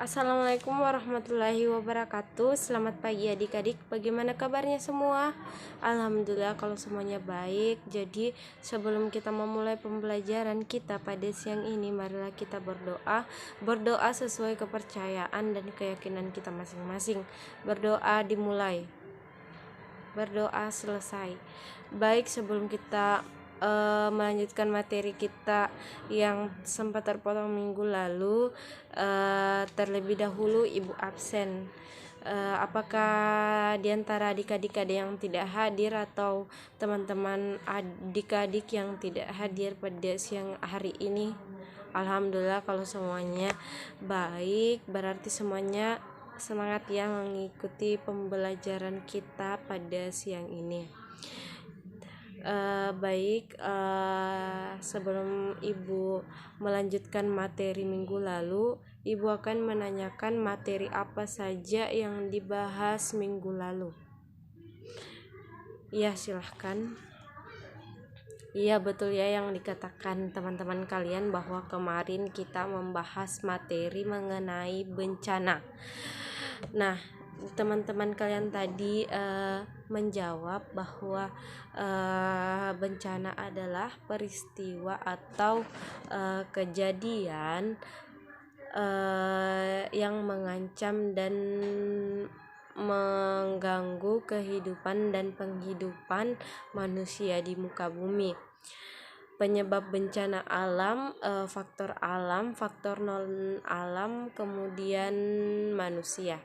Assalamualaikum warahmatullahi wabarakatuh. Selamat pagi adik-adik. Bagaimana kabarnya semua? Alhamdulillah kalau semuanya baik. Jadi sebelum kita memulai pembelajaran kita pada siang ini, marilah kita berdoa. Berdoa sesuai kepercayaan dan keyakinan kita masing-masing. Berdoa dimulai, berdoa selesai. Baik, sebelum kita melanjutkan materi kita yang sempat terpotong minggu lalu, terlebih dahulu ibu absen. Apakah diantara adik-adik ada yang tidak hadir atau teman-teman adik-adik yang tidak hadir pada siang hari ini? Alhamdulillah kalau semuanya baik, berarti semuanya semangat ya mengikuti pembelajaran kita pada siang ini. Sebelum ibu melanjutkan materi minggu lalu, ibu akan menanyakan materi apa saja yang dibahas minggu lalu. Ya, silahkan. Iya, betul ya yang dikatakan teman-teman kalian bahwa kemarin kita membahas materi mengenai bencana. Nah, teman-teman kalian tadi menjawab bahwa bencana adalah peristiwa atau kejadian yang mengancam dan mengganggu kehidupan dan penghidupan manusia di muka bumi. Penyebab bencana alam, faktor alam, faktor non alam, kemudian manusia.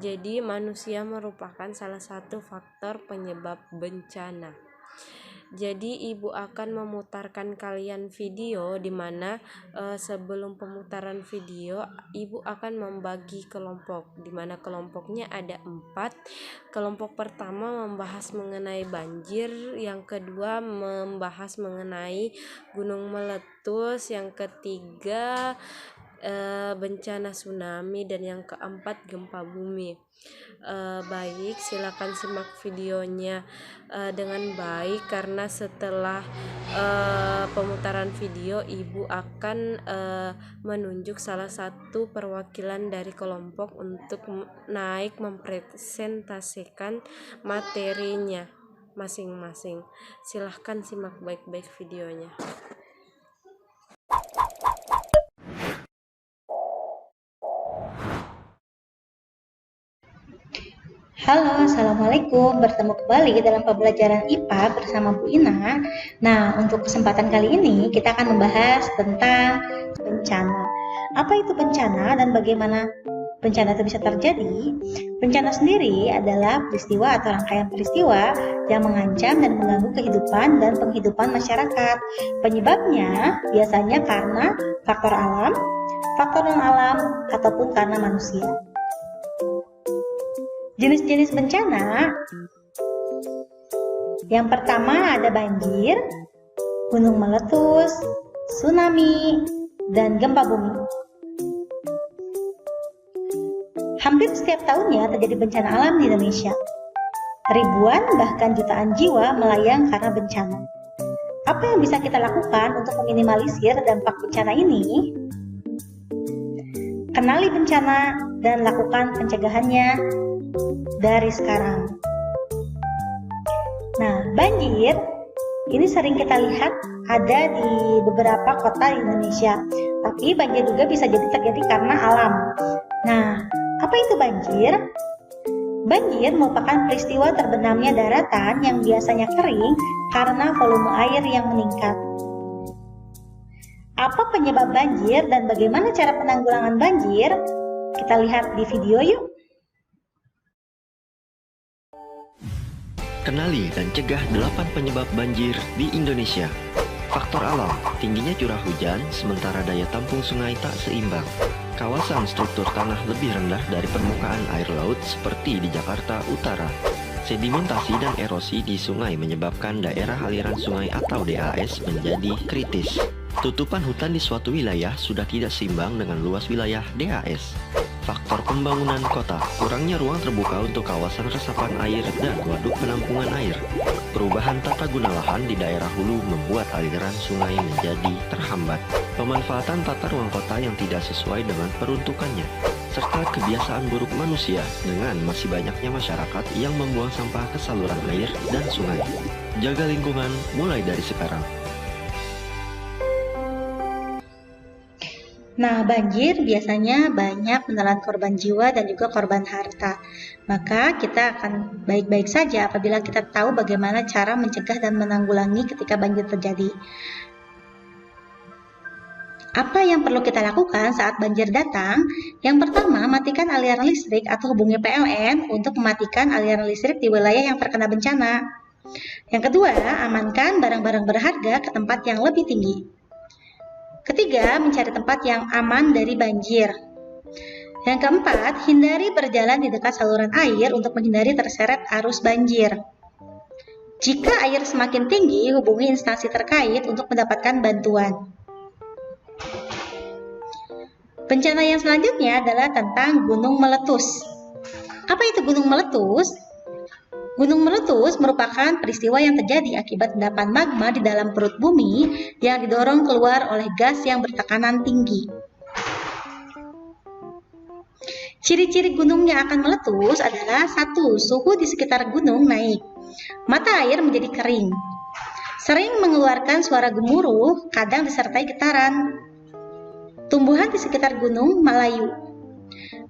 Jadi manusia merupakan salah satu faktor penyebab bencana. Jadi ibu akan memutarkan kalian video di mana sebelum pemutaran video ibu akan membagi kelompok, di mana kelompoknya ada 4. Kelompok pertama membahas mengenai banjir, yang kedua membahas mengenai gunung meletus, yang ketiga bencana tsunami, dan yang keempat gempa bumi. Baik, silakan simak videonya dengan baik, karena setelah pemutaran video ibu akan menunjuk salah satu perwakilan dari kelompok untuk naik mempresentasikan materinya masing-masing. Silahkan simak baik-baik videonya. Halo, Assalamualaikum. Bertemu kembali dalam pembelajaran IPA bersama Bu Ina. Nah, untuk kesempatan kali ini kita akan membahas tentang bencana. Apa itu bencana dan bagaimana bencana itu bisa terjadi? Bencana sendiri adalah peristiwa atau rangkaian peristiwa yang mengancam dan mengganggu kehidupan dan penghidupan masyarakat. Penyebabnya biasanya karena faktor alam, faktor non-alam, ataupun karena manusia. Jenis-jenis bencana, yang pertama ada banjir, gunung meletus, tsunami, dan gempa bumi. Hampir setiap tahunnya terjadi bencana alam di Indonesia. Ribuan bahkan jutaan jiwa melayang karena bencana. Apa yang bisa kita lakukan untuk meminimalisir dampak bencana ini? Kenali bencana dan lakukan pencegahannya dari sekarang. Nah, banjir ini sering kita lihat ada di beberapa kota di Indonesia. Tapi banjir juga bisa jadi terjadi karena alam. Nah, apa itu banjir? Banjir merupakan peristiwa terbenamnya daratan yang biasanya kering karena volume air yang meningkat. Apa penyebab banjir dan bagaimana cara penanggulangan banjir? Kita lihat di video yuk. Kenali dan cegah 8 penyebab banjir di Indonesia. Faktor alam, tingginya curah hujan, sementara daya tampung sungai tak seimbang. Kawasan struktur tanah lebih rendah dari permukaan air laut seperti di Jakarta Utara. Sedimentasi dan erosi di sungai menyebabkan daerah aliran sungai atau DAS menjadi kritis. Tutupan hutan di suatu wilayah sudah tidak seimbang dengan luas wilayah DAS. Faktor pembangunan kota, kurangnya ruang terbuka untuk kawasan resapan air dan waduk penampungan air. Perubahan tata guna lahan di daerah hulu membuat aliran sungai menjadi terhambat. Pemanfaatan tata ruang kota yang tidak sesuai dengan peruntukannya, serta kebiasaan buruk manusia dengan masih banyaknya masyarakat yang membuang sampah ke saluran air dan sungai. Jaga lingkungan mulai dari sekarang. Nah, banjir biasanya banyak menelan korban jiwa dan juga korban harta. Maka kita akan baik-baik saja apabila kita tahu bagaimana cara mencegah dan menanggulangi ketika banjir terjadi. Apa yang perlu kita lakukan saat banjir datang? Yang pertama, matikan aliran listrik atau hubungi PLN untuk mematikan aliran listrik di wilayah yang terkena bencana. Yang kedua, amankan barang-barang berharga ke tempat yang lebih tinggi. Ketiga, mencari tempat yang aman dari banjir. Yang keempat, hindari berjalan di dekat saluran air untuk menghindari terseret arus banjir. Jika air semakin tinggi, hubungi instansi terkait untuk mendapatkan bantuan. Bencana yang selanjutnya adalah tentang gunung meletus. Apa itu gunung meletus? Gunung meletus merupakan peristiwa yang terjadi akibat endapan magma di dalam perut bumi yang didorong keluar oleh gas yang bertekanan tinggi. Ciri-ciri gunung yang akan meletus adalah 1. Suhu di sekitar gunung naik. Mata air menjadi kering. Sering mengeluarkan suara gemuruh, kadang disertai getaran. Tumbuhan di sekitar gunung melayu.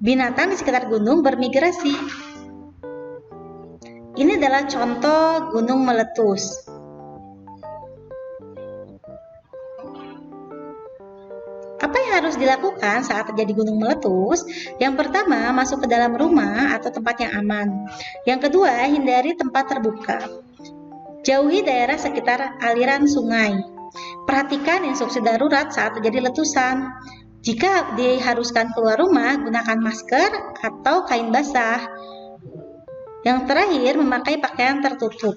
Binatang di sekitar gunung bermigrasi. Ini adalah contoh gunung meletus. Apa yang harus dilakukan saat terjadi gunung meletus? Yang pertama, masuk ke dalam rumah atau tempat yang aman. Yang kedua, hindari tempat terbuka. Jauhi daerah sekitar aliran sungai. Perhatikan instruksi darurat saat terjadi letusan. Jika diharuskan keluar rumah, gunakan masker atau kain basah. Yang terakhir, memakai pakaian tertutup.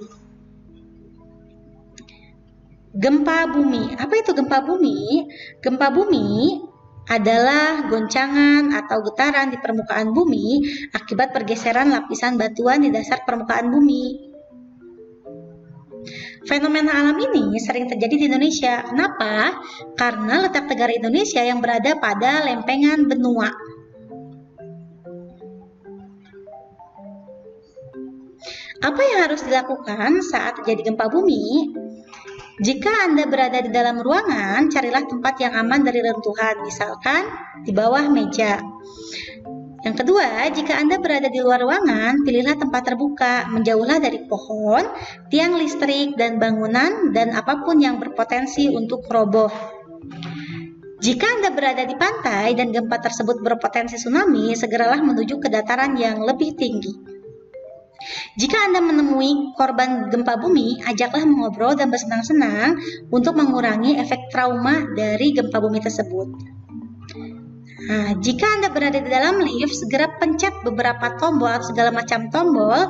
Gempa bumi. Apa itu gempa bumi? Gempa bumi adalah goncangan atau getaran di permukaan bumi akibat pergeseran lapisan batuan di dasar permukaan bumi. Fenomena alam ini sering terjadi di Indonesia. Kenapa? Karena letak negara Indonesia yang berada pada lempengan benua. Apa yang harus dilakukan saat terjadi gempa bumi? Jika Anda berada di dalam ruangan, carilah tempat yang aman dari reruntuhan, misalkan di bawah meja. Yang kedua, jika Anda berada di luar ruangan, pilihlah tempat terbuka, menjauhlah dari pohon, tiang listrik, dan bangunan, dan apapun yang berpotensi untuk roboh. Jika Anda berada di pantai dan gempa tersebut berpotensi tsunami, segeralah menuju ke dataran yang lebih tinggi. Jika Anda menemui korban gempa bumi, ajaklah mengobrol dan bersenang-senang untuk mengurangi efek trauma dari gempa bumi tersebut. Nah, jika Anda berada di dalam lift, segera pencet beberapa tombol atau segala macam tombol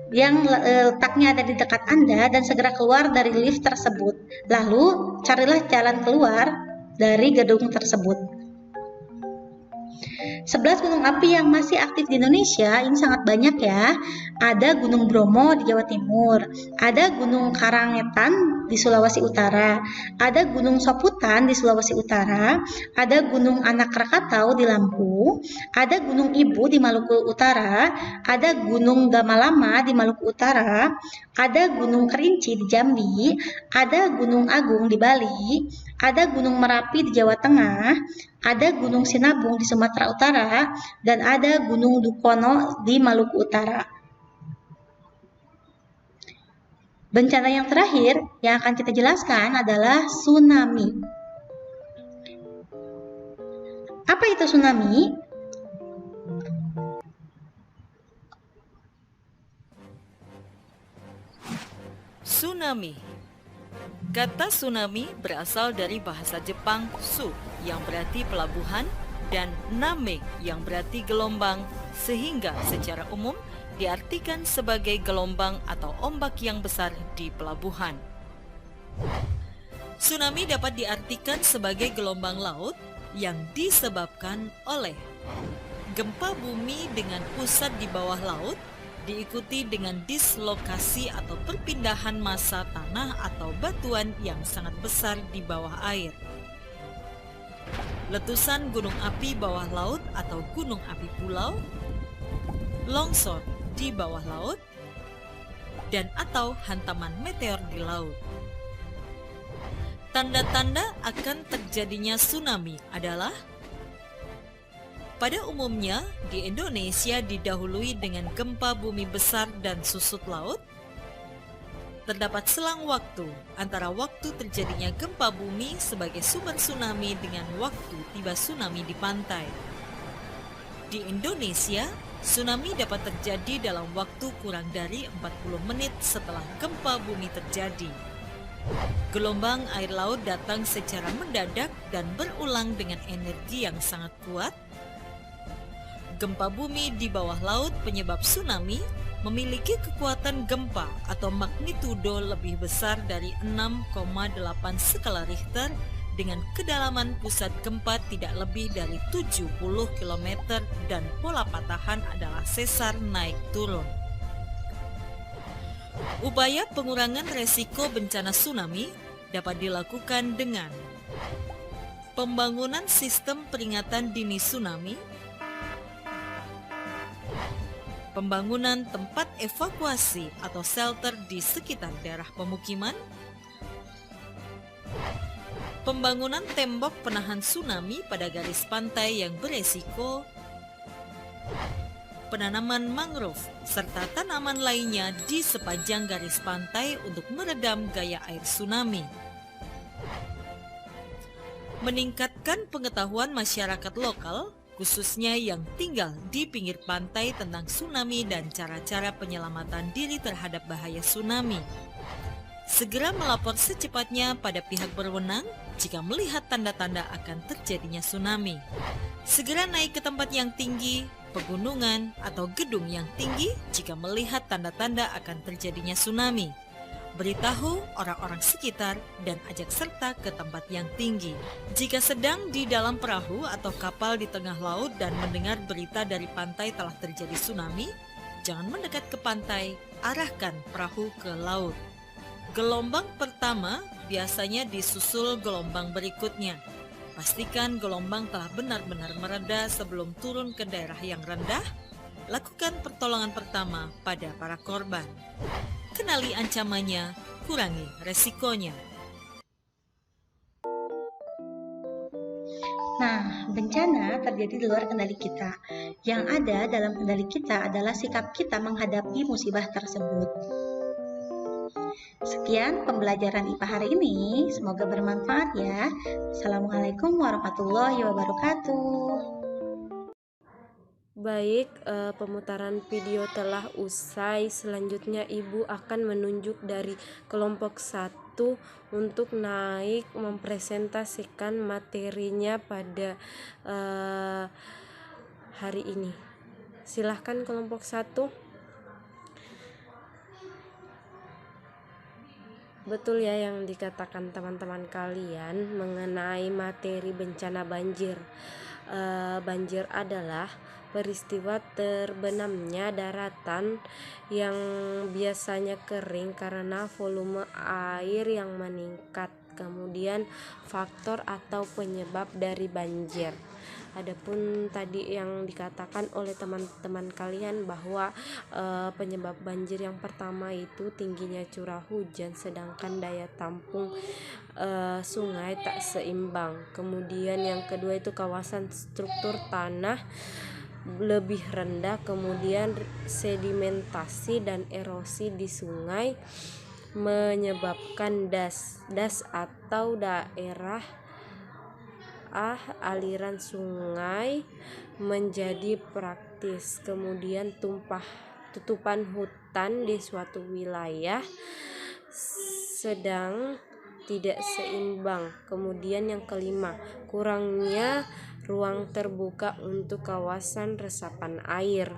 yang letaknya ada di dekat Anda dan segera keluar dari lift tersebut. Lalu, carilah jalan keluar dari gedung tersebut. 11 gunung api yang masih aktif di Indonesia ini sangat banyak ya. Ada Gunung Bromo di Jawa Timur, ada Gunung Karangetan di Sulawesi Utara, ada Gunung Soputan di Sulawesi Utara, ada Gunung Anak Krakatau di Lampung, ada Gunung Ibu di Maluku Utara, ada Gunung Gamalama di Maluku Utara, ada Gunung Kerinci di Jambi, ada Gunung Agung di Bali, ada Gunung Merapi di Jawa Tengah, ada Gunung Sinabung di Sumatera Utara, dan ada Gunung Dukono di Maluku Utara. Bencana yang terakhir yang akan kita jelaskan adalah tsunami. Apa itu tsunami? Tsunami. Kata tsunami berasal dari bahasa Jepang su yang berarti pelabuhan dan name yang berarti gelombang, sehingga secara umum diartikan sebagai gelombang atau ombak yang besar di pelabuhan. Tsunami dapat diartikan sebagai gelombang laut yang disebabkan oleh gempa bumi dengan pusat di bawah laut, diikuti dengan dislokasi atau perpindahan massa tanah atau batuan yang sangat besar di bawah air. Letusan gunung api bawah laut atau gunung api pulau, longsor di bawah laut, dan atau hantaman meteor di laut. Tanda-tanda akan terjadinya tsunami adalah: pada umumnya di Indonesia didahului dengan gempa bumi besar dan susut laut. Terdapat selang waktu antara waktu terjadinya gempa bumi sebagai sumber tsunami dengan waktu tiba tsunami di pantai. Di Indonesia, tsunami dapat terjadi dalam waktu kurang dari 40 menit setelah gempa bumi terjadi. Gelombang air laut datang secara mendadak dan berulang dengan energi yang sangat kuat. Gempa bumi di bawah laut penyebab tsunami memiliki kekuatan gempa atau magnitudo lebih besar dari 6,8 skala Richter dengan kedalaman pusat gempa tidak lebih dari 70 km dan pola patahan adalah sesar naik turun. Upaya pengurangan resiko bencana tsunami dapat dilakukan dengan pembangunan sistem peringatan dini tsunami, pembangunan tempat evakuasi atau shelter di sekitar daerah pemukiman, pembangunan tembok penahan tsunami pada garis pantai yang beresiko, penanaman mangrove, serta tanaman lainnya di sepanjang garis pantai untuk meredam gaya air tsunami. Meningkatkan pengetahuan masyarakat lokal, khususnya yang tinggal di pinggir pantai tentang tsunami dan cara-cara penyelamatan diri terhadap bahaya tsunami. Segera melapor secepatnya pada pihak berwenang jika melihat tanda-tanda akan terjadinya tsunami. Segera naik ke tempat yang tinggi, pegunungan, atau gedung yang tinggi jika melihat tanda-tanda akan terjadinya tsunami. Beritahu orang-orang sekitar dan ajak serta ke tempat yang tinggi. Jika sedang di dalam perahu atau kapal di tengah laut dan mendengar berita dari pantai telah terjadi tsunami, jangan mendekat ke pantai, arahkan perahu ke laut. Gelombang pertama biasanya disusul gelombang berikutnya. Pastikan gelombang telah benar-benar mereda sebelum turun ke daerah yang rendah. Lakukan pertolongan pertama pada para korban. Kenali ancamannya, kurangi resikonya. Nah, bencana terjadi di luar kendali kita. Yang ada dalam kendali kita adalah sikap kita menghadapi musibah tersebut. Sekian pembelajaran IPA hari ini. Semoga bermanfaat ya. Assalamualaikum warahmatullahi wabarakatuh. Baik, pemutaran video telah usai. Selanjutnya Ibu akan menunjuk dari kelompok 1 untuk naik mempresentasikan materinya pada hari ini. Silahkan kelompok 1. Betul ya yang dikatakan teman-teman kalian mengenai materi bencana banjir. Banjir adalah peristiwa terbenamnya daratan yang biasanya kering karena volume air yang meningkat. Kemudian faktor atau penyebab dari banjir. Adapun tadi yang dikatakan oleh teman-teman kalian bahwa penyebab banjir yang pertama itu tingginya curah hujan, sedangkan daya tampung sungai tak seimbang. Kemudian yang kedua itu kawasan struktur tanah lebih rendah, kemudian sedimentasi dan erosi di sungai menyebabkan das atau daerah aliran sungai menjadi praktis. Kemudian tutupan hutan di suatu wilayah sedang tidak seimbang. Kemudian yang kelima, kurangnya ruang terbuka untuk kawasan resapan air.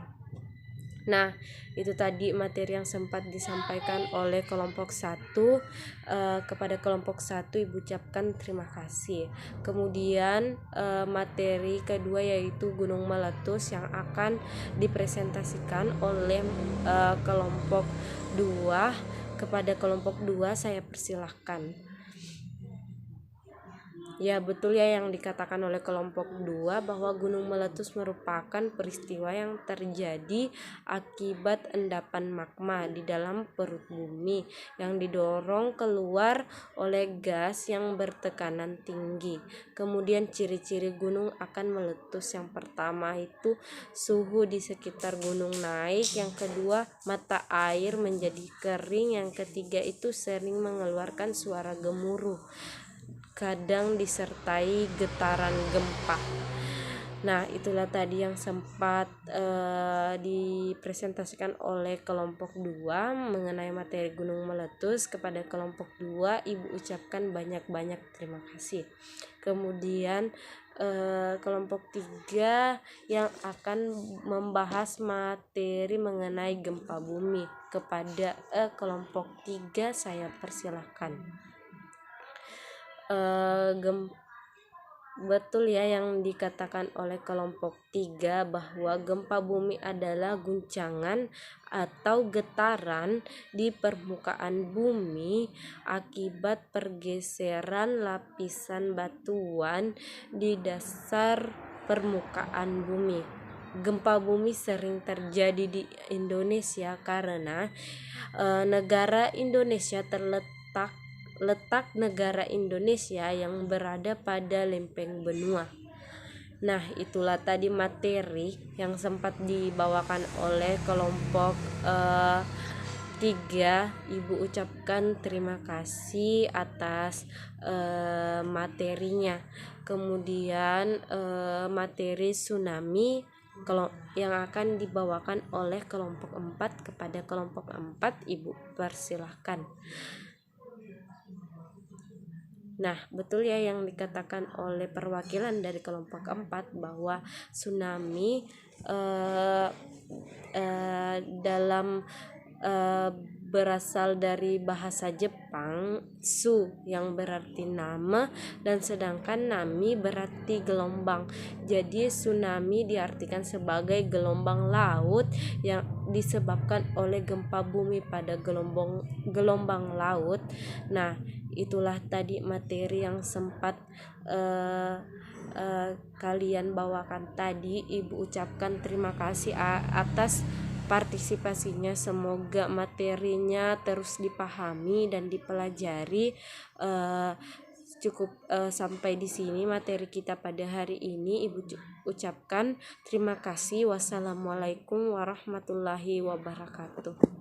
Nah, itu tadi materi yang sempat disampaikan oleh kelompok 1. Kepada kelompok 1 Ibu ucapkan terima kasih. Kemudian materi kedua yaitu Gunung Meletus yang akan dipresentasikan oleh kelompok 2. Kepada kelompok 2 saya persilahkan. Ya, betul ya yang dikatakan oleh kelompok 2 bahwa gunung meletus merupakan peristiwa yang terjadi akibat endapan magma di dalam perut bumi yang didorong keluar oleh gas yang bertekanan tinggi. Kemudian ciri-ciri gunung akan meletus, yang pertama itu suhu di sekitar gunung naik, yang kedua mata air menjadi kering, yang ketiga itu sering mengeluarkan suara gemuruh, kadang disertai getaran gempa. Nah, itulah tadi yang sempat dipresentasikan oleh kelompok 2 mengenai materi gunung meletus. Kepada kelompok 2 Ibu ucapkan banyak-banyak terima kasih. Kemudian kelompok 3 yang akan membahas materi mengenai gempa bumi. Kepada kelompok 3 saya persilahkan. Betul ya yang dikatakan oleh kelompok 3 bahwa gempa bumi adalah guncangan atau getaran di permukaan bumi akibat pergeseran lapisan batuan di dasar permukaan bumi. Gempa bumi sering terjadi di Indonesia karena negara Indonesia letak negara Indonesia yang berada pada lempeng benua. Nah, itulah tadi materi yang sempat dibawakan oleh kelompok 3. Ibu ucapkan terima kasih atas materinya. Kemudian materi tsunami yang akan dibawakan oleh kelompok 4. Kepada kelompok 4 Ibu persilahkan. Nah, betul ya yang dikatakan oleh perwakilan dari kelompok 4 bahwa tsunami dalam berasal dari bahasa Jepang su yang berarti nama, dan sedangkan nami berarti gelombang. Jadi tsunami diartikan sebagai gelombang laut yang disebabkan oleh gempa bumi pada gelombang laut. Nah, itulah tadi materi yang sempat kalian bawakan tadi. Ibu ucapkan terima kasih atas partisipasinya. Semoga materinya terus dipahami dan dipelajari. Cukup sampai di sini materi kita pada hari ini. Ibu ucapkan terima kasih. Wassalamualaikum warahmatullahi wabarakatuh.